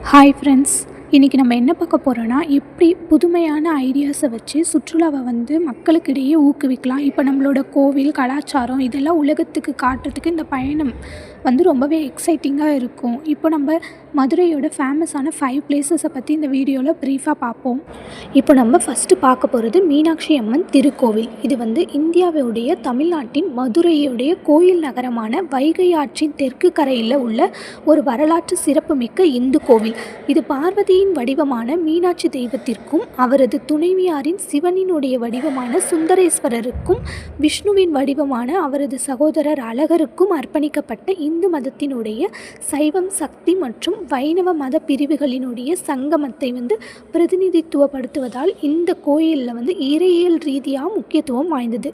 Hi friends, இன்றைக்கி நம்ம என்ன பார்க்க போகிறோன்னா, எப்படி புதுமையான ஐடியாஸை வச்சு சுற்றுலாவை மக்களுக்கிடையே ஊக்குவிக்கலாம். இப்போ நம்மளோட கோவில், கலாச்சாரம் இதெல்லாம் உலகத்துக்கு காட்டுறதுக்கு இந்த பயணம் ரொம்பவே எக்ஸைட்டிங்காக இருக்கும். இப்போ நம்ம மதுரையோட ஃபேமஸான 5 பிளேசஸை பற்றி இந்த வீடியோவில் ப்ரீஃபாக பார்ப்போம். இப்போ நம்ம ஃபஸ்ட்டு பார்க்க போகிறது மீனாட்சி அம்மன் திருக்கோவில். இது இந்தியாவுடைய தமிழ்நாட்டின் மதுரையுடைய கோயில் நகரமான வைகை ஆற்றின் தெற்கு கரையில் உள்ள ஒரு வரலாற்று சிறப்புமிக்க இந்து கோவில். இது பார்வதியின் வடிவமான மீனாட்சி தெய்வத்திற்கும் அவரது துணைவியாரின் சிவனினுடைய வடிவமான சுந்தரேஸ்வரருக்கும் விஷ்ணுவின் வடிவமான அவரது சகோதரர் அழகருக்கும் அர்ப்பணிக்கப்பட்ட இந்து மதத்தினுடைய சைவம், சக்தி மற்றும் வைணவ மத பிரிவுகளினுடைய சங்கமத்தை பிரதிநிதித்துவப்படுத்துவதால் இந்த கோயிலில் இறையியல் ரீதியாக முக்கியத்துவம் வாய்ந்தது.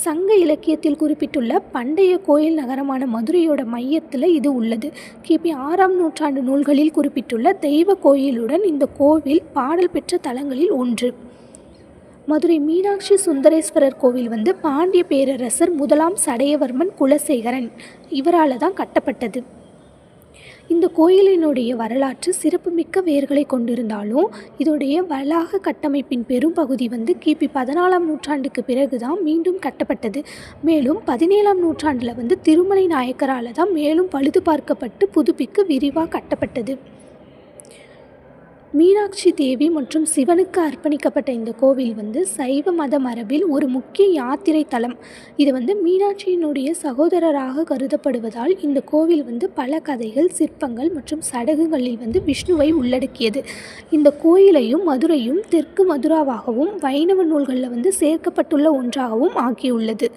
சங்க இலக்கியத்தில் குறிப்பிட்டுள்ள பண்டைய கோயில் நகரமான மதுரையோட மையத்தில் இது உள்ளது. கிபி 6ஆம் நூற்றாண்டு நூல்களில் குறிப்பிட்டுள்ள தெய்வ கோயிலுடன் இந்த கோவில் பாடல் பெற்ற தலங்களில் ஒன்று. மதுரை மீனாட்சி சுந்தரேஸ்வரர் கோவில் பாண்டிய பேரரசர் 1ஆம் சடையவர்மன் குலசேகரன் இவரால் தான் கட்டப்பட்டது. இந்த கோயிலினுடைய வரலாற்று சிறப்புமிக்க வேர்களை கொண்டிருந்தாலும் இதோடைய வளாக கட்டமைப்பின் பெரும் பகுதி கிபி 14ஆம் நூற்றாண்டுக்கு பிறகு தான் மீண்டும் கட்டப்பட்டது. மேலும் 17ஆம் நூற்றாண்டில் திருமலை நாயக்கரால் தான் மேலும் பழுது பார்க்கப்பட்டு புதுப்பிக்க விரிவாக கட்டப்பட்டது. மீனாட்சி தேவி மற்றும் சிவனுக்கு அர்ப்பணிக்கப்பட்ட இந்த கோவில் சைவ மத மரபில் ஒரு முக்கிய யாத்திரை தலம். இது மீனாட்சியினுடைய சகோதரராக கருதப்படுவதால் இந்த கோவில் பல கதைகள், சிற்பங்கள் மற்றும் சடங்குகளில் விஷ்ணுவை உள்ளடக்கியது. இந்த கோயிலையும் மதுரையும் தெற்கு மதுராவாகவும் வைணவ நூல்களில் சேர்க்கப்பட்டுள்ள ஒன்றாகவும் ஆக்கியுள்ளது.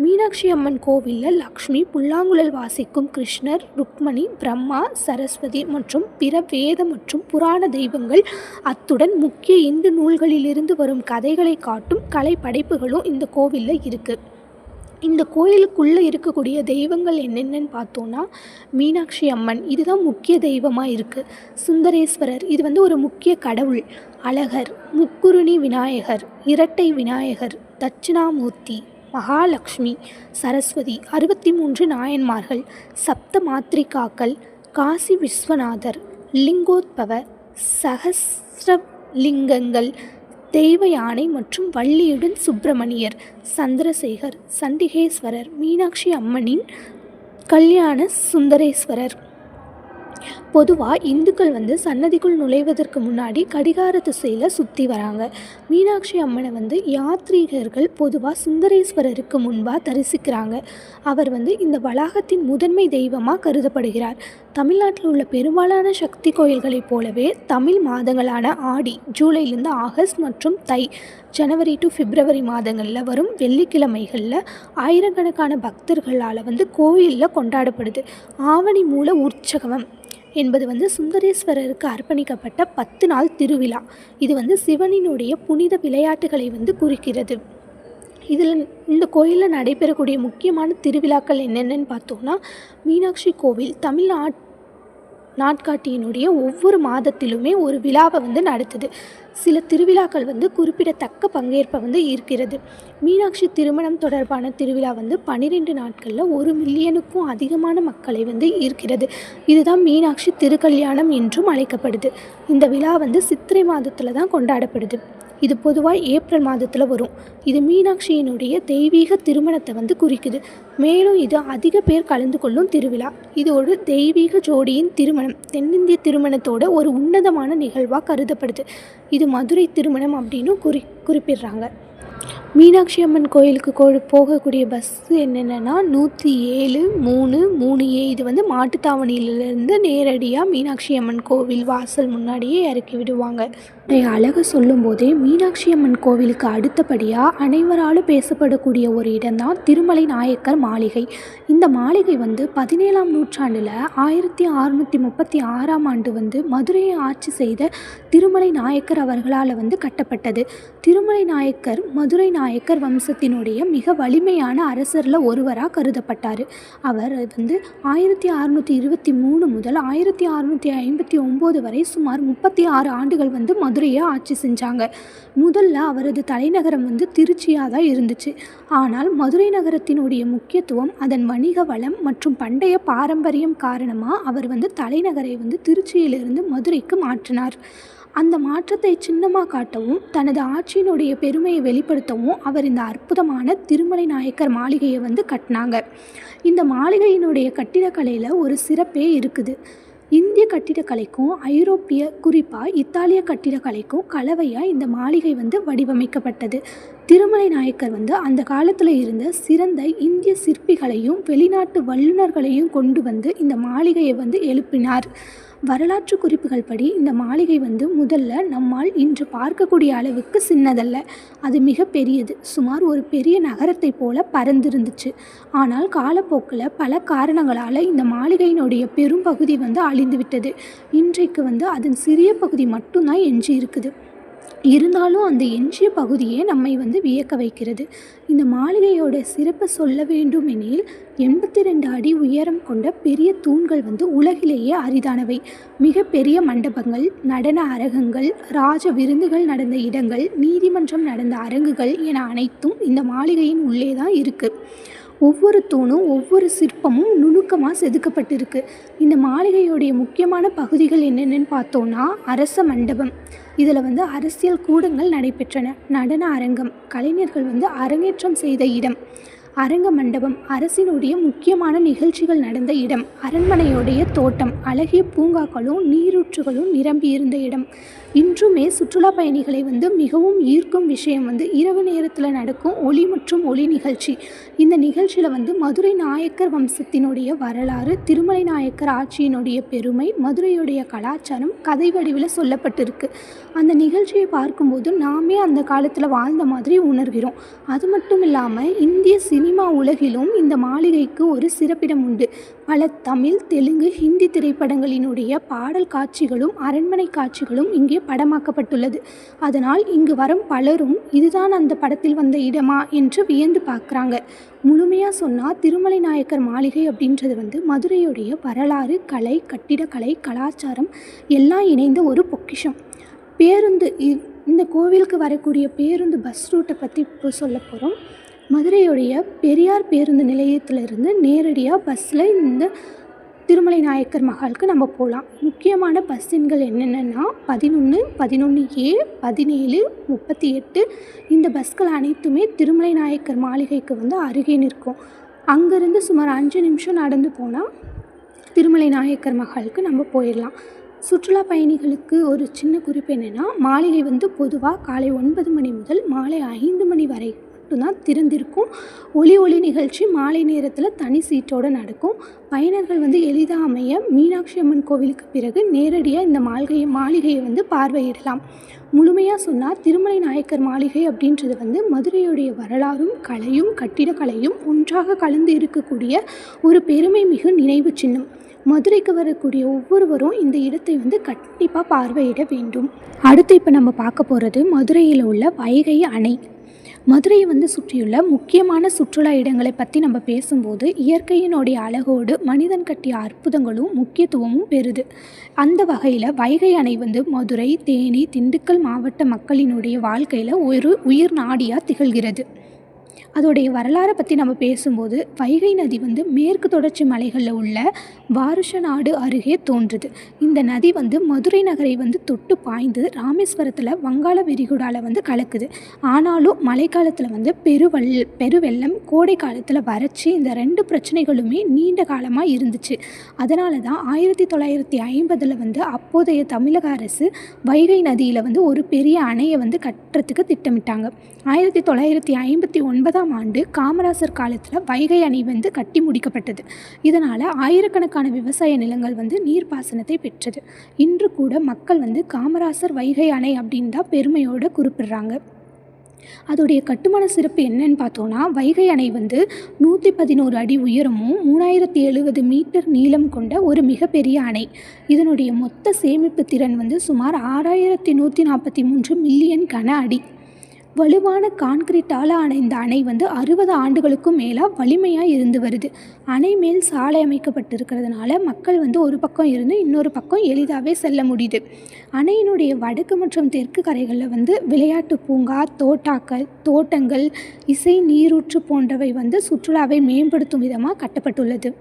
மீனாட்சி அம்மன் கோவிலில் லக்ஷ்மி, புல்லாங்குழல் வாசிக்கும் கிருஷ்ணர், ருக்மணி, பிரம்மா, சரஸ்வதி மற்றும் பிற வேத மற்றும் புராண தெய்வங்கள், அத்துடன் முக்கிய இந்து நூல்களிலிருந்து வரும் கதைகளை காட்டும் கலை படைப்புகளும் இந்த கோவிலில் இருக்குது. இந்த கோயிலுக்குள்ளே இருக்கக்கூடிய தெய்வங்கள் என்னென்னு பார்த்தோன்னா, மீனாட்சி அம்மன் இதுதான் முக்கிய தெய்வமாக இருக்குது. சுந்தரேஸ்வரர் இது ஒரு முக்கிய கடவுள். அழகர், முக்குருணி விநாயகர், இரட்டை விநாயகர், தட்சிணாமூர்த்தி, மகாலட்சுமி, சரஸ்வதி, 63 நாயன்மார்கள், சப்த மாத்ரிகாக்கள், காசி விஸ்வநாதர், லிங்கோத்பவ, சகஸ்ரலிங்கங்கள், தெய்வ யானை மற்றும் வள்ளியுடன் சுப்பிரமணியர், சந்திரசேகர், சண்டிகேஸ்வரர், மீனாட்சி அம்மனின் கல்யாண சுந்தரேஸ்வரர். பொதுவாக இந்துக்கள் சன்னதிக்குள் நுழைவதற்கு முன்னாடி கடிகார திசையில் சுற்றி வராங்க. மீனாட்சி அம்மனை யாத்ரீகர்கள் பொதுவாக சுந்தரேஸ்வரருக்கு முன்பாக தரிசிக்கிறாங்க. அவர் இந்த வளாகத்தின் முதன்மை தெய்வமாக கருதப்படுகிறார். தமிழ்நாட்டில் உள்ள பெரும்பாலான சக்தி கோயில்களைப் போலவே தமிழ் மாதங்களான ஆடி, ஜூலைலேருந்து ஆகஸ்ட் மற்றும் தை, ஜனவரி டு பிப்ரவரி மாதங்களில் வரும் வெள்ளிக்கிழமைகளில் ஆயிரக்கணக்கான பக்தர்களால் கோயிலில் கொண்டாடப்படுது. ஆவணி மூல உற்சவம் என்பது சுந்தரேஸ்வரருக்கு அர்ப்பணிக்கப்பட்ட 10 நாள் திருவிழா. இது சிவனினுடைய புனித விளையாட்டுகளை குறிக்கிறது. இந்த கோயிலில் நடைபெறக்கூடிய முக்கியமான திருவிழாக்கள் என்னென்னு பார்த்தோன்னா, மீனாட்சி கோவில் தமிழ் நாட்காட்டியினுடைய ஒவ்வொரு மாதத்திலுமே ஒரு விழாவை நடத்துது. சில திருவிழாக்கள் குறிப்பிடத்தக்க பங்கேற்பை ஈர்க்கிறது. மீனாட்சி திருமணம் தொடர்பான திருவிழா 12 நாட்களில் 1 மில்லியனுக்கும் அதிகமான மக்களை ஈர்க்கிறது. இதுதான் மீனாட்சி திருக்கல்யாணம் என்றும் அழைக்கப்படுது. இந்த விழா சித்திரை மாதத்தில் தான் கொண்டாடப்படுது. இது பொதுவாக ஏப்ரல் மாதத்தில் வரும். இது மீனாட்சியினுடைய தெய்வீக திருமணத்தை குறிக்குது. மேலும் இது அதிக பேர் கலந்து கொள்ளும் திருவிழா. இது ஒரு தெய்வீக ஜோடியின் திருமணம், தென்னிந்திய திருமணத்தோட ஒரு உன்னதமான நிகழ்வாக கருதப்படுது. இது மதுரை திருமணம் அப்படின்னு குறிப்பிடுறாங்க. மீனாட்சி அம்மன் கோயிலுக்கு போகக்கூடிய பஸ்ஸு என்னென்னா 107, 3, 3A. இது மாட்டுத்தாவணியிலேருந்து நேரடியாக மீனாட்சி அம்மன் கோவில் வாசல் முன்னாடியே இறக்கி விடுவாங்க. அழகு சொல்லும் போதே மீனாட்சி அம்மன் கோவிலுக்கு அடுத்தபடியாக அனைவராலும் பேசப்படக்கூடிய ஒரு இடம்தான் திருமலை நாயக்கர் மாளிகை. இந்த மாளிகை 17ஆம் நூற்றாண்டில் 1636ஆம் ஆண்டு மதுரையை ஆட்சி செய்த திருமலை நாயக்கர் அவர்களால் கட்டப்பட்டது. திருமலை நாயக்கர் மதுரை நாயக்கர் வம்சத்தினுடைய மிக வலிமையான அரசரில் ஒருவராக கருதப்பட்டார். அவர் 1623 முதல் 1659 வரை சுமார் 36 ஆண்டுகள் மதுரையை ஆட்சி செஞ்சாங்க. முதல்ல அவரது தலைநகரம் திருச்சியாக தான் இருந்துச்சு. ஆனால் மதுரை நகரத்தினுடைய முக்கியத்துவம், அதன் வணிக வளம் மற்றும் பண்டைய பாரம்பரியம் காரணமாக அவர் தலைநகரை திருச்சியிலிருந்து மதுரைக்கு மாற்றினார். அந்த மாற்றத்தை சின்னமாக காட்டவும், தனது ஆட்சியினுடைய பெருமையை வெளிப்படுத்தவும் அவர் இந்த அற்புதமான திருமலை நாயக்கர் மாளிகையை கட்டினாங்க. இந்த மாளிகையினுடைய கட்டிடக்கலையில் ஒரு சிறப்பே இருக்குது. இந்திய கட்டிடக்கலைக்கும் ஐரோப்பிய, குறிப்பாக இத்தாலிய கட்டிடக்கலைக்கும் கலவையாக இந்த மாளிகை வடிவமைக்கப்பட்டது. திருமலை நாயக்கர் அந்த காலத்தில் இருந்த சிறந்த இந்திய சிற்பிகளையும் வெளிநாட்டு வல்லுநர்களையும் கொண்டு இந்த மாளிகையை எழுப்பினார். வரலாற்று குறிப்புகள் படி இந்த மாளிகை முதல்ல நம்மால் இன்று பார்க்கக்கூடிய அளவுக்கு சின்னதல்ல, அது மிக பெரியது. சுமார் ஒரு பெரிய நகரத்தை போல பறந்திருந்துச்சு. ஆனால் காலப்போக்கில் பல காரணங்களால் இந்த மாளிகையினுடைய பெரும் பகுதி அழிந்துவிட்டது. இன்றைக்கு அதன் சிறிய பகுதி மட்டும்தான் எஞ்சி இருக்குது. இருந்தாலும் அந்த எஞ்சிய பகுதியே நம்மை வியக்க வைக்கிறது. இந்த மாளிகையோட சிறப்பை சொல்ல வேண்டுமெனில் 82 அடி உயரம் கொண்ட பெரிய தூண்கள் உலகிலேயே அரிதானவை. மிக பெரிய மண்டபங்கள், நடன அரங்கங்கள், ராஜ விருந்துகள் நடந்த இடங்கள், நீதிமன்றம் நடந்த அரங்குகள் என அனைத்தும் இந்த மாளிகையின் உள்ளே தான் இருக்குது. ஒவ்வொரு தூணும் ஒவ்வொரு சிற்பமும் நுணுக்கமாக செதுக்கப்பட்டிருக்கு. இந்த மாளிகையோடைய முக்கியமான பகுதிகள் என்னென்னு பார்த்தோன்னா, அரச மண்டபம், இதில் அரசியல் கூடங்கள் நடைபெற்றன. நடன அரங்கம், கலைஞர்கள் அரங்கேற்றம் செய்த இடம். அரங்க மண்டபம், அரசினுடைய முக்கியமான நிகழ்ச்சிகள் நடந்த இடம். அரண்மனையோடைய தோட்டம், அழகிய பூங்காக்களும் நீரூற்றுகளும் நிரம்பியிருந்த இடம். இன்றுமே சுற்றுலா பயணிகளை மிகவும் ஈர்க்கும் விஷயம் இரவு நேரத்தில் நடக்கும் ஒளி மற்றும் ஒளி நிகழ்ச்சி. இந்த நிகழ்ச்சியில் மதுரை நாயக்கர் வம்சத்தினுடைய வரலாறு, திருமலை நாயக்கர் ஆட்சியினுடைய பெருமை, மதுரையுடைய கலாச்சாரம் கதை வடிவில் சொல்லப்பட்டிருக்கு. அந்த நிகழ்ச்சியை பார்க்கும்போது நாமே அந்த காலத்தில் வாழ்ந்த மாதிரி உணர்கிறோம். அது மட்டும் இல்லாமல் இந்திய சினிமா உலகிலும் இந்த மாளிகைக்கு ஒரு சிறப்பிடம் உண்டு. பல தமிழ், தெலுங்கு, ஹிந்தி திரைப்படங்களினுடைய பாடல் காட்சிகளும் அரண்மனை காட்சிகளும் இங்கே படமாக்கப்பட்டுள்ளது. அதனால் இங்கு வரும் பலரும் இதுதான் அந்த படத்தில் வந்த இடமா என்று வியந்து பார்க்குறாங்க. முழுமையாக சொன்னால் திருமலை நாயக்கர் மாளிகை அப்படின்றது மதுரையுடைய வரலாறு, கலை, கட்டிடக்கலை, கலாச்சாரம் எல்லாம் இணைந்த ஒரு பொக்கிஷம். பேருந்து, இந்த கோவிலுக்கு வரக்கூடிய பேருந்து பஸ் ரூட்டை பற்றி இப்போ சொல்ல போகிறோம். மதுரையுடைய பெரியார் பேருந்து நிலையத்திலிருந்து நேரடியாக பஸ்ஸில் இந்த திருமலை நாயக்கர் மஹாலுக்கு நம்ம போகலாம். முக்கியமான பஸ் எண்கள் என்னென்னா 11, 11A, 17, 38. இந்த பஸ்கள் அனைத்துமே திருமலை நாயக்கர் மாளிகைக்கு அருகே நிற்கும். அங்கேருந்து சுமார் 5 நிமிஷம் நடந்து போனால் திருமலை நாயக்கர் மஹாலுக்கு நம்ம போயிடலாம். சுற்றுலா பயணிகளுக்கு ஒரு சின்ன குறிப்பு என்னென்னா, மாளிகை பொதுவாக காலை 9 மணி முதல் மாலை 5 மணி வரை மட்டும்தான் திறந்திருக்கும். ஒளி நிகழ்ச்சி மாலை நேரத்தில் தனி சீட்டோடு நடக்கும். பயனர்கள் எளிதாக அமைய மீனாட்சி அம்மன் கோவிலுக்கு பிறகு நேரடியாக இந்த மாளிகையை பார்வையிடலாம். முழுமையாக சொன்னால் திருமலை நாயக்கர் மாளிகை அப்படின்றது மதுரையுடைய வரலாறும் கலையும் கட்டிடக்கலையும் ஒன்றாக கலந்து இருக்கக்கூடிய ஒரு பெருமை மிகு நினைவு சின்னம். மதுரைக்கு வரக்கூடிய ஒவ்வொருவரும் இந்த இடத்தை கண்டிப்பாக பார்வையிட வேண்டும். அடுத்து இப்போ நம்ம பார்க்க போகிறது மதுரையில் உள்ள வைகை அணை. மதுரையை சுற்றியுள்ள முக்கியமான சுற்றுலா இடங்களை பற்றி நம்ம பேசும்போது இயற்கையினுடைய அழகோடு மனிதன் கட்டிய அற்புதங்களும் முக்கியத்துவமும் பெறுது. அந்த வகையில் வைகை அணை மதுரை, தேனி, திண்டுக்கல் மாவட்ட மக்களினுடைய வாழ்க்கையில் ஒரு உயிர் நாடியாக திகழ்கிறது. அதோடைய வரலாறை பற்றி நம்ம பேசும்போது வைகை நதி மேற்கு தொடர்ச்சி மலைகளில் உள்ள வாரிசநாடு அருகே தோன்றுது. இந்த நதி மதுரை நகரை தொட்டு பாய்ந்து ராமேஸ்வரத்தில் வங்காள விரிகுடாவில் கலக்குது. ஆனாலும் மழைக்காலத்தில் பெருவெள்ளம், கோடை காலத்தில் வறட்சி, இந்த 2 பிரச்சனைகளுமே நீண்ட காலமாக இருந்துச்சு. அதனால தான் 1950 அப்போதைய தமிழக அரசு வைகை நதியில் ஒரு பெரிய அணையை கட்டுறதுக்கு திட்டமிட்டாங்க. 1959 ஆண்டு காமராசர் காலத்தில் வைகை அணை கட்டி முடிக்கப்பட்டது. இதனால் ஆயிரக்கணக்கான விவசாய நிலங்கள் நீர்ப்பாசனத்தை பெற்றது. இன்று கூட மக்கள் காமராசர் வைகை அணை அப்படின்னு தான் பெருமையோடு குறிப்பிடுறாங்க. அதோடைய கட்டுமான சிறப்பு என்னன்னு பார்த்தோன்னா, வைகை அணை 111 அடி உயரமும் 3070 மீட்டர் நீளம் கொண்ட ஒரு மிகப்பெரிய அணை. இதனுடைய மொத்த சேமிப்பு திறன் சுமார் 6143 மில்லியன் கன அடி. வலுவான கான்கிரீட்டால் ஆன இந்த அணை வந்து 60 ஆண்டுகளுக்கும் மேலாக வலிமையாக இருந்து வருது. அணை மேல் சாலை அமைக்கப்பட்டிருக்கிறதுனால மக்கள் வந்து ஒரு பக்கம் இருந்து இன்னொரு பக்கம் எளிதாகவே செல்ல முடியுது. அணையினுடைய வடக்கு மற்றும் தெற்கு கரைகளில் வந்து விளையாட்டு பூங்கா, தோட்டங்கள், இசை நீரூற்று போன்றவை வந்து சுற்றுலாவை மேம்படுத்தும் விதமாக கட்டப்பட்டுள்ளது.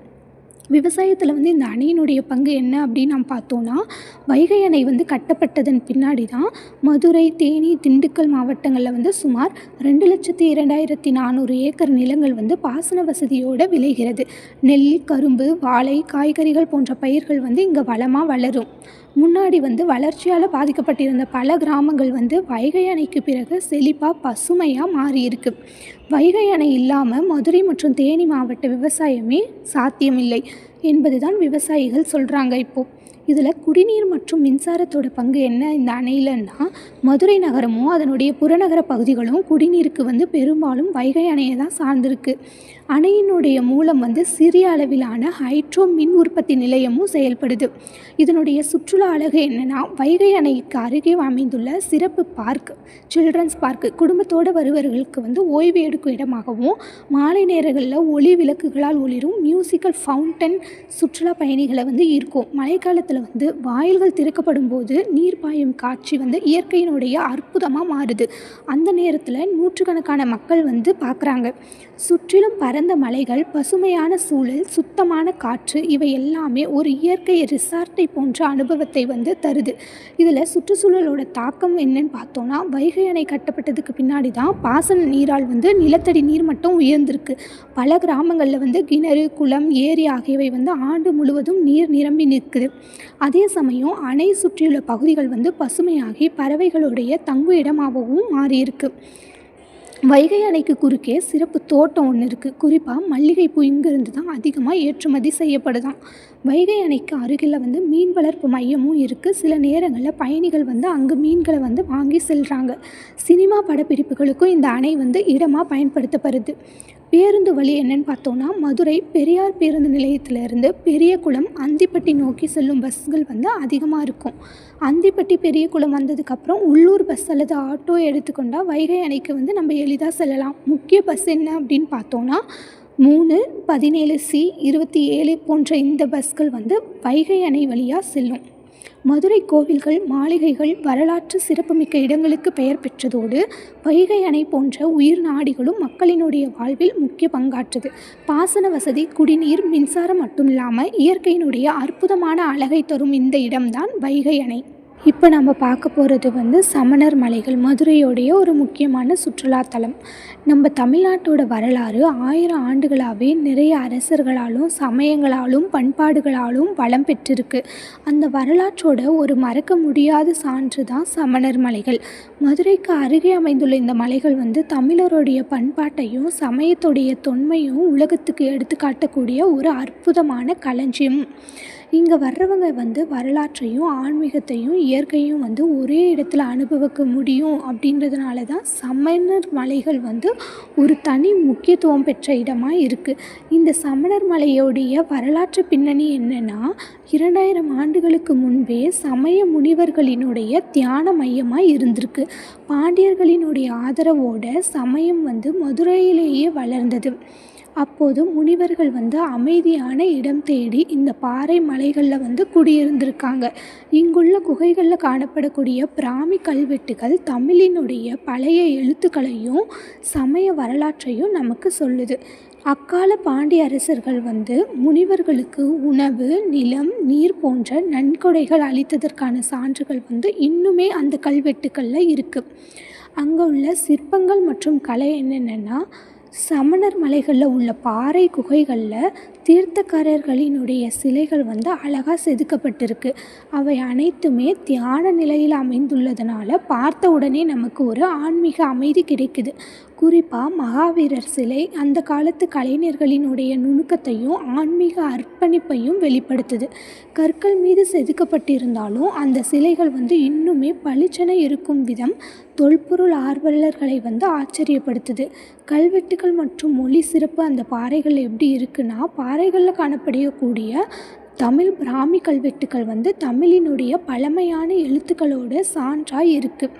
விவசாயத்தில் வந்து இந்த அணையினுடைய பங்கு என்ன அப்படின்னு நாம் பார்த்தோன்னா, வைகை அணை வந்து கட்டப்பட்டதன் பின்னாடி தான் மதுரை, தேனி, திண்டுக்கல் மாவட்டங்களில் வந்து சுமார் 2,02,400 ஏக்கர் நிலங்கள் வந்து பாசன வசதியோடு விளைகிறது. நெல், கரும்பு, வாழை, காய்கறிகள் போன்ற பயிர்கள் வந்து இங்கே வளமாக வளரும். முன்னாடி வந்து வளர்ச்சியால் பாதிக்கப்பட்டிருந்த பல கிராமங்கள் வந்து வைகை அணைக்கு பிறகு செழிப்பாக பசுமையாக மாறியிருக்கு. வைகை அணை இல்லாமல் மதுரை மற்றும் தேனி மாவட்ட விவசாயமே சாத்தியமில்லை என்பதுதான் விவசாயிகள் சொல்கிறாங்க. இப்போது இதில் குடிநீர் மற்றும் மின்சாரத்தோட பங்கு என்ன இந்த அணையிலன்னா, மதுரை நகரமும் அதனுடைய புறநகர பகுதிகளும் குடிநீருக்கு வந்து பெரும்பாலும் வைகை அணையை தான் சார்ந்திருக்கு. அணையினுடைய மூலம் வந்து சிறிய அளவிலான ஹைட்ரோ மின் உற்பத்தி நிலையமும் செயல்படுது. இதனுடைய சுற்றுலா அழகு என்னென்னா, வைகை அணைக்கு அருகே அமைந்துள்ள சிறப்பு பார்க், சில்ட்ரன்ஸ் பார்க் குடும்பத்தோடு வருபவர்களுக்கு வந்து ஓய்வு எடுக்கும் இடமாகவும், மாலை நேரங்களில் ஒளி விளக்குகளால் ஒளிரும் மியூசிக்கல் ஃபவுண்டன் சுற்றுலா பயணிகளை வந்து ஈர்க்கும். மழைக்காலத்தில் வந்து வாயில்கள் திறக்கப்படும் போது நீர் பாயும் காட்சி வந்து இயற்கையினுடைய அற்புதமாக மாறுது. அந்த நேரத்தில் நூற்றுக்கணக்கான மக்கள் வந்து பார்க்குறாங்க. சுற்றிலும் பரந்த மலைகள், பசுமையான சூழல், சுத்தமான காற்று, இவை எல்லாமே ஒரு இயற்கை ரிசார்ட்டை போன்ற அனுபவத்தை வந்து தருது. இதில் சுற்றுச்சூழலோட தாக்கம் என்னன்னு பார்த்தோன்னா, வைகை அணை கட்டப்பட்டதுக்கு பின்னாடி தான் பாசன நீரால் வந்து நிலத்தடி நீர் மட்டம் உயர்ந்திருக்கு. பல கிராமங்களில் வந்து கிணறு, குளம், ஏரி ஆகியவை வந்து ஆண்டு முழுவதும் நீர் நிரம்பி நிற்குது. அதே சமயம் அணை சுற்றியுள்ள பகுதிகள் வந்து பசுமையாகி பறவைகளுடைய தங்கு இடமாகவும் மாறியிருக்கு. வைகை அணைக்கு குறுக்கே சிறப்பு தோட்டம் ஒன்று இருக்குது. குறிப்பாக மல்லிகைப்பூ இங்கேருந்து தான் அதிகமாக ஏற்றுமதி செய்யப்படுதாம். வைகை அணைக்கு அருகில் வந்து மீன் வளர்ப்பு மையமும் இருக்குது. சில நேரங்களில் பயணிகள் வந்து அங்கே மீன்களை வந்து வாங்கி செல்கிறாங்க. சினிமா படப்பிடிப்புகளுக்கும் இந்த அணை வந்து இடமாக பயன்படுத்தப்படுது. பேருந்து வழி என்னன்னு பார்த்தோன்னா, மதுரை பெரியார் பேருந்து நிலையத்திலிருந்து பெரியகுளம், அந்திப்பட்டி நோக்கி செல்லும் பஸ்கள் வந்து அதிகமாக இருக்கும். அந்திப்பட்டி, பெரியகுளம் வந்ததுக்கப்புறம் உள்ளூர் பஸ் அல்லது ஆட்டோ எடுத்துக்கொண்டால் வைகை அணைக்கு வந்து நம்ம எளிதாக செல்லலாம். முக்கிய பஸ் என்ன அப்படின்னு பார்த்தோன்னா, 3, 17C, 27 போன்ற இந்த பஸ்கள் வந்து வைகை அணை வழியாக செல்லும். மதுரை கோவில்கள், மாளிகைகள், வரலாற்று சிறப்புமிக்க இடங்களுக்கு பெயர் பெற்றதோடு வைகை அணை போன்ற உயிர் நாடிகளும் மக்களினுடைய வாழ்வில் முக்கிய பங்காற்றுது. பாசன வசதி, குடிநீர், மின்சாரம் மட்டும் இல்லாமல் இயற்கையினுடைய அற்புதமான அழகை தரும் இந்த இடம்தான் வைகை அணை. இப்போ நம்ம பார்க்க போகிறது வந்து சமணர் மலைகள், மதுரையோடைய ஒரு முக்கியமான சுற்றுலாத்தலம். நம்ம தமிழ்நாட்டோட வரலாறு 1000 ஆண்டுகளாகவே நிறைய அரசர்களாலும் சமயங்களாலும் பண்பாடுகளாலும் வளம் பெற்றிருக்கு. அந்த வரலாற்றோட ஒரு மறக்க முடியாத சான்று தான் சமணர் மலைகள். மதுரைக்கு அருகே அமைந்துள்ள இந்த மலைகள் வந்து தமிழருடைய பண்பாட்டையும் சமயத்துடைய தொன்மையும் உலகத்துக்கு எடுத்துக்காட்டக்கூடிய ஒரு அற்புதமான களஞ்சியம். இங்கே வர்றவங்க வந்து வரலாற்றையும் ஆன்மீகத்தையும் இயற்கையும் வந்து ஒரே இடத்துல அனுபவிக்க முடியும். அப்படின்றதுனால தான் சமணர் மலைகள் வந்து ஒரு தனி முக்கியத்துவம் பெற்ற இடமாக இருக்குது. இந்த சமணர் மலையோடைய வரலாற்று பின்னணி என்னென்னா, 2000 ஆண்டுகளுக்கு முன்பே சமய முனிவர்களினுடைய தியான மையமாக இருந்திருக்கு. பாண்டியர்களினுடைய ஆதரவோட சமயம் வந்து மதுரையிலேயே வளர்ந்தது. அப்போது முனிவர்கள் வந்து அமைதியான இடம் தேடி இந்த பாறை மலைகளில் வந்து குடியிருந்திருக்காங்க. இங்குள்ள குகைகளில் காணப்படக்கூடிய பிராமி கல்வெட்டுகள் தமிழினுடைய பழைய எழுத்துக்களையும் சமய வரலாற்றையும் நமக்கு சொல்லுது. அக்கால பாண்டிய அரசர்கள் வந்து முனிவர்களுக்கு உணவு, நிலம், நீர் போன்ற நன்கொடைகள் அளித்ததற்கான சான்றுகள் வந்து இன்னுமே அந்த கல்வெட்டுக்களில் இருக்குது. அங்கே உள்ள சிற்பங்கள் மற்றும் கலை என்னென்னா, சமணர் மலைகளில் உள்ள பாறை குகைகளில் தீர்த்தக்காரர்களினுடைய சிலைகள் வந்து அழகாக செதுக்கப்பட்டிருக்கு. அவை அனைத்துமே தியான நிலையில் அமைந்துள்ளதுனால பார்த்த உடனே நமக்கு ஒரு ஆன்மீக அமைதி கிடைக்குது. குறிப்பாக மகாவீரர் சிலை அந்த காலத்து கலைஞர்களினுடைய நுணுக்கத்தையும் ஆன்மீக அர்ப்பணிப்பையும் வெளிப்படுத்துது. கற்கள் மீது செதுக்கப்பட்டிருந்தாலும் அந்த சிலைகள் வந்து இன்னுமே பளிச்சென இருக்கும் விதம் தொல்பொருள் ஆர்வலர்களை வந்து ஆச்சரியப்படுத்துது. கல்வெட்டுகள் மற்றும் மொழி சிறப்பு அந்த பாறைகள் எப்படி இருக்குன்னா, பாறைகளில் காணப்படக்கூடிய தமிழ் பிராமி கல்வெட்டுக்கள் வந்து தமிழினுடைய பழமையான எழுத்துக்களோட சான்றாக இருக்குது.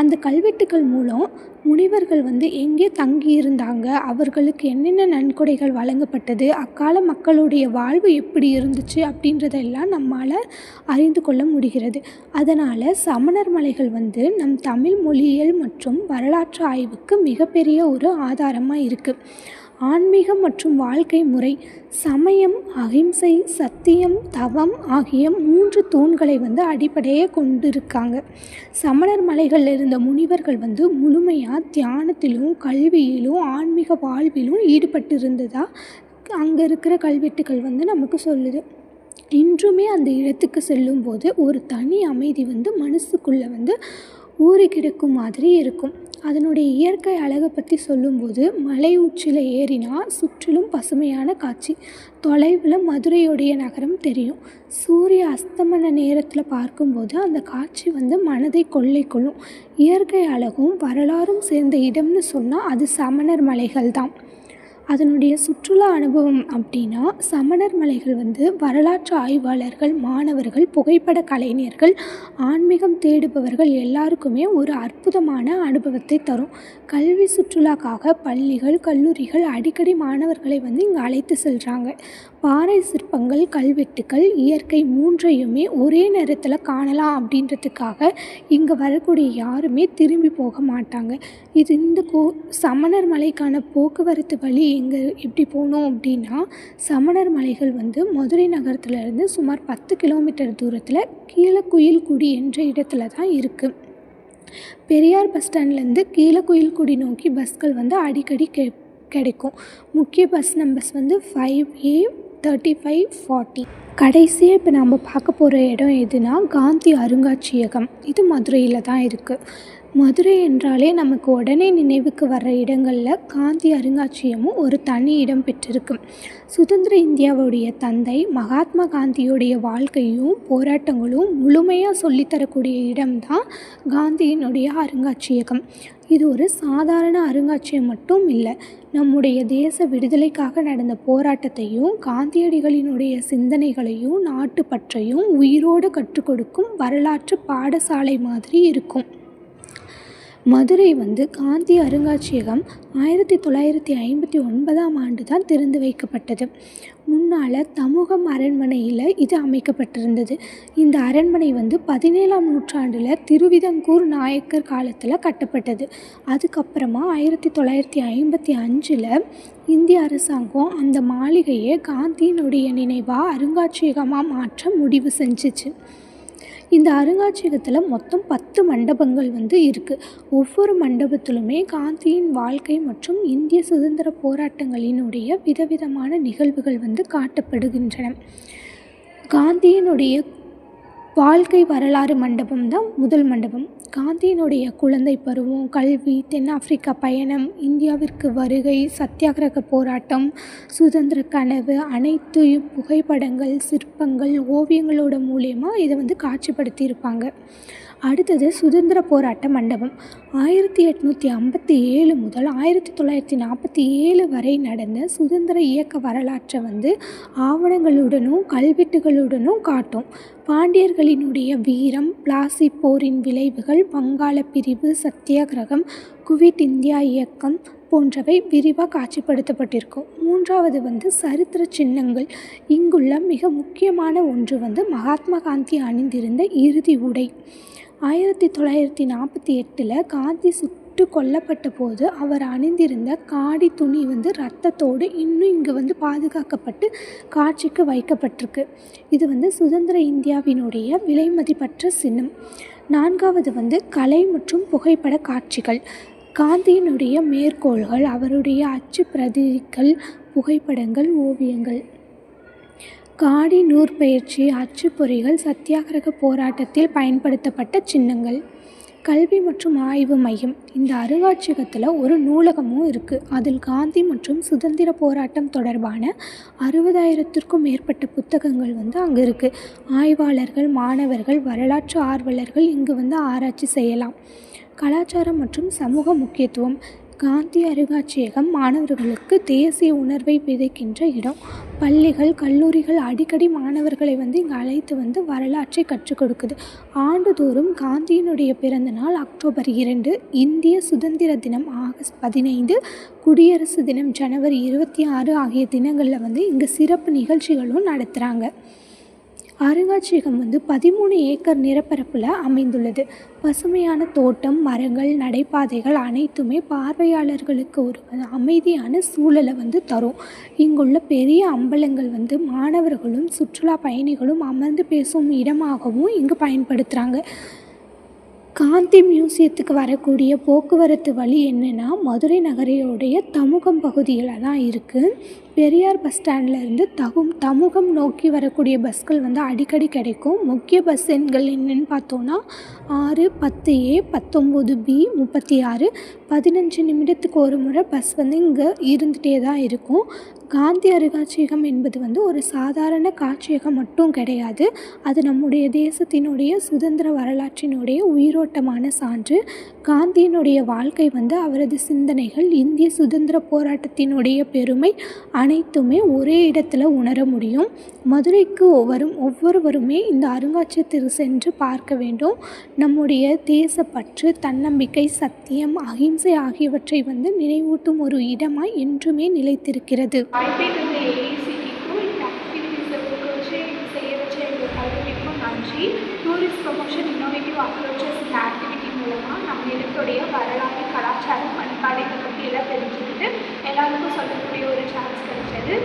அந்த கல்வெட்டுக்கள் மூலம் முனிவர்கள் வந்து எங்கே தங்கியிருந்தாங்க, அவர்களுக்கு என்னென்ன நன்கொடைகள் வழங்கப்பட்டது, அக்கால மக்களுடைய வாழ்வு எப்படி இருந்துச்சு அப்படின்றதெல்லாம் நம்மால் அறிந்து கொள்ள முடிகிறது. அதனால் சமணர் மலைகள் வந்து நம் தமிழ் மொழியியல் மற்றும் வரலாற்று ஆய்வுக்கு மிகப்பெரிய ஒரு ஆதாரமாக இருக்குது. ஆன்மீகம் மற்றும் வாழ்க்கை முறை, சமயம், அகிம்சை, சத்தியம், தவம் ஆகிய 3 தூண்களை வந்து அடிப்படையாக கொண்டிருக்காங்க. சமணர் மலைகளில் இருந்த முனிவர்கள் வந்து முழுமையாக தியானத்திலும் கல்வியிலும் ஆன்மீக வாழ்விலும் ஈடுபட்டு இருந்ததாக அங்கே இருக்கிற கல்வெட்டுகள் வந்து நமக்கு சொல்லுது. இன்றுமே அந்த இடத்துக்கு செல்லும்போது ஒரு தனி அமைதி வந்து மனசுக்குள்ளே வந்து ஊறி கிடக்கும் மாதிரி இருக்கும். அதனுடைய இயற்கை அழகை பற்றி சொல்லும்போது, மலை உச்சியில் ஏறினா சுற்றிலும் பசுமையான காட்சி, தொலைவில் மதுரையுடைய நகரம் தெரியும். சூரிய அஸ்தமன நேரத்தில் பார்க்கும்போது அந்த காட்சி வந்து மனதை கொள்ளை கொள்ளும். இயற்கை அழகும் வரலாறும் சேர்ந்த இடம்னு சொன்னால் அது சமணர் மலைகள் தான். அதனுடைய சுற்றுலா அனுபவம் அப்படின்னா, சமணர் மலைகள் வந்து வரலாற்று ஆய்வாளர்கள், மாணவர்கள், புகைப்பட கலைஞர்கள், ஆன்மீகம் தேடுபவர்கள் எல்லாருக்குமே ஒரு அற்புதமான அனுபவத்தை தரும். கல்வி சுற்றுலாக்காக பள்ளிகள், கல்லூரிகள் அடிக்கடி மாணவர்களை வந்து இங்கே அழைத்து செல்கிறாங்க. பாறை சிற்பங்கள், கல்வெட்டுக்கள், இயற்கை 3யுமே ஒரே நேரத்தில் காணலாம் அப்படின்றதுக்காக இங்கே வரக்கூடிய யாருமே திரும்பி போக மாட்டாங்க. இந்த சமணர் மலைக்கான போக்குவரத்து வழி எங்கே எப்படி போகணும் அப்படின்னா, சமணர் மலைகள் வந்து மதுரை நகரத்துலேருந்து சுமார் 10 கிலோமீட்டர் தூரத்தில் கீழக்குயில்குடி என்ற இடத்துல தான் இருக்குது. பெரியார் பஸ் ஸ்டாண்ட்லேருந்து கீழக்குயில்குடி நோக்கி பஸ்கள் வந்து அடிக்கடி கிடைக்கும். முக்கிய பஸ் நம்பர்ஸ் வந்து 5A, 35, 40. கடைசியாக இப்போ நாம் பார்க்க போகிற இடம் எதுனா, காந்தி அருங்காட்சியகம். இது மதுரையில் தான் இருக்குது. மதுரை என்றாலே நமக்கு உடனே நினைவுக்கு வர்ற இடங்களில் காந்தி அருங்காட்சியகமும் ஒரு தனி இடம் பெற்றிருக்கு. சுதந்திர இந்தியாவுடைய தந்தை மகாத்மா காந்தியுடைய வாழ்க்கையும் போராட்டங்களும் முழுமையாக சொல்லித்தரக்கூடிய இடம்தான் காந்தியினுடைய அருங்காட்சியகம். இது ஒரு சாதாரண அருங்காட்சியகம் மட்டும் இல்லை, நம்முடைய தேச விடுதலைக்காக நடந்த போராட்டத்தையும் காந்தியடிகளினுடைய சிந்தனைகளையும் நாட்டுப்பற்றையும் உயிரோடு கற்றுக் கொடுக்கும் வரலாற்று பாடசாலை மாதிரி இருக்கும். மதுரை வந்து காந்தி அருங்காட்சியகம் 1959ஆம் ஆண்டு தான் திறந்து வைக்கப்பட்டது. முன்னால் தமுகம் அரண்மனையில் இது அமைக்கப்பட்டிருந்தது. இந்த அரண்மனை வந்து 17ஆம் நூற்றாண்டில் திருவிதாங்கூர் நாயக்கர் காலத்தில் கட்டப்பட்டது. அதுக்கப்புறமா 1955இல் இந்திய அரசாங்கம் அந்த மாளிகையை காந்தியினுடைய நினைவாக அருங்காட்சியகமாக மாற்ற முடிவு செஞ்சிச்சு. இந்த அருங்காட்சியகத்தில் மொத்தம் 10 மண்டபங்கள் வந்து இருக்குது. ஒவ்வொரு மண்டபத்திலுமே காந்தியின் வாழ்க்கை மற்றும் இந்திய சுதந்திர போராட்டங்களினுடைய விதவிதமான நிகழ்வுகள் வந்து காட்டப்படுகின்றன. காந்தியினுடைய வாழ்க்கை வரலாறு மண்டபம் தான் முதல் மண்டபம். காந்தியினுடைய குழந்தை பருவம், கல்வி, தென்னாப்பிரிக்கா பயணம், இந்தியாவிற்கு வருகை, சத்தியாகிரக போராட்டம், சுதந்திர கனவு அனைத்து புகைப்படங்கள், சிற்பங்கள், ஓவியங்களோட மூலியமாக இதை வந்து காட்சிப்படுத்தியிருப்பாங்க. அடுத்தது சுதந்திர போராட்ட மண்டபம். 1857 முதல் 1947 வரை நடந்த சுதந்திர இயக்க வரலாற்றை வந்து ஆவணங்களுடனும் கல்வெட்டுகளுடனும் காட்டும். பாண்டியர்களினுடைய வீரம், பிளாசி போரின் விளைவுகள், வங்காள பிரிவு, சத்தியாகிரகம், குவிட் இந்தியா இயக்கம் போன்றவை விரிவாக காட்சிப்படுத்தப்பட்டிருக்கும். 3வது வந்து சரித்திர சின்னங்கள். இங்குள்ள மிக முக்கியமான ஒன்று வந்து மகாத்மா காந்தி அணிந்திருந்த இறுதி உடை. 1948 காந்தி சுட்டு கொல்லப்பட்ட போது அவர் அணிந்திருந்த காடி துணி வந்து இரத்தத்தோடு இன்னும் இங்கே வந்து பாதுகாக்கப்பட்டு காட்சிக்கு வைக்கப்பட்டிருக்கு. இது வந்து சுதந்திர இந்தியாவினுடைய விலைமதிப்பற்ற சின்னம். 4வது வந்து கலை மற்றும் புகைப்பட காட்சிகள். காந்தியினுடைய மேற்கோள்கள், அவருடைய அச்சு பிரதிகள், புகைப்படங்கள், ஓவியங்கள். காடி நூற்பயிற்சி, அச்சுப்பொறிகள், சத்தியாகிரக போராட்டத்தில் பயன்படுத்தப்பட்ட சின்னங்கள். கல்வி மற்றும் ஆய்வு மையம். இந்த அருங்காட்சியகத்தில் ஒரு நூலகமும் இருக்குது. அதில் காந்தி மற்றும் சுதந்திர போராட்டம் தொடர்பான 60,000த்திற்கும் மேற்பட்ட புத்தகங்கள் வந்து அங்கே இருக்குது. ஆய்வாளர்கள், மாணவர்கள், வரலாற்று ஆர்வலர்கள் இங்கு வந்து ஆராய்ச்சி செய்யலாம். கலாச்சாரம் மற்றும் சமூக முக்கியத்துவம். காந்தி அருங்காட்சியகம் மாணவர்களுக்கு தேசிய உணர்வை விதைக்கின்ற இடம். பள்ளிகள், கல்லூரிகள் அடிக்கடி மாணவர்களை இங்கே அழைத்து வரலாற்றை கற்றுக் கொடுக்குது. ஆண்டுதோறும் காந்தியினுடைய பிறந்த நாள் அக்டோபர் 2, இந்திய சுதந்திர தினம் ஆகஸ்ட் 15, குடியரசு தினம் ஜனவரி 26 ஆகிய தினங்களில் இங்கே சிறப்பு நிகழ்ச்சிகளும் நடத்துகிறாங்க. அருங்காட்சியகம் 13 ஏக்கர் நிலப்பரப்பில் அமைந்துள்ளது. பசுமையான தோட்டம், மரங்கள், நடைபாதைகள் அனைத்துமே பார்வையாளர்களுக்கு ஒரு அமைதியான சூழலை தரும். இங்குள்ள பெரிய அம்பலங்கள் மாணவர்களும் சுற்றுலா பயணிகளும் அமர்ந்து பேசும் இடமாகவும் இங்கு பயன்படுத்துகிறாங்க. காந்தி மியூசியத்துக்கு வரக்கூடிய போக்குவரத்து வழி என்னென்னா, மதுரை நகரையுடைய தமுகம் பகுதியில் தான் இருக்குது. பெரியார் பஸ் ஸ்டாண்ட்லேருந்து தமுகம் நோக்கி வரக்கூடிய பஸ்கள் அடிக்கடி கிடைக்கும். முக்கிய பஸ் எண்கள் என்னென்னு பார்த்தோன்னா 6, 10A, 19B, 36. 15 நிமிடத்துக்கு ஒரு முறை பஸ் இங்கே இருந்துகிட்டே தான் இருக்கும். காந்தி அருங்காட்சியகம் என்பது ஒரு சாதாரண காட்சியகம் மட்டும் கிடையாது. அது நம்முடைய தேசத்தினுடைய சுதந்திர வரலாற்றினுடைய உயிரோட்டமான சான்று. காந்தியினுடைய வாழ்க்கை அவரது சிந்தனைகள், இந்திய சுதந்திர போராட்டத்தினுடைய பெருமை அனைத்துமே ஒரே இடத்துல உணர முடியும். மதுரைக்கு வரும் ஒவ்வொருவருமே இந்த அருங்காட்சியகத்திற்கு சென்று பார்க்க வேண்டும். நம்முடைய தேசப்பற்று, தன்னம்பிக்கை, சத்தியம், அகிம்சை ஆகியவற்றை நினைவூட்டும் ஒரு இடமாய் என்றுமே நிலைத்திருக்கிறது. நன்றி. டூரிஸ்ட் ப்ரொமோஷன் இன்னோவேட்டிவ் அப்ரோச்சஸ் இந்த ஆக்டிவிட்டி மூலமாக நம்ம இடத்துடைய வரலாறு, கலாச்சாரம், பண்பாடு இதை பற்றி எல்லாம் தெரிஞ்சுக்கிட்டு எல்லாருக்கும் சொல்லக்கூடிய ஒரு சான்ஸ் கிடைச்சது.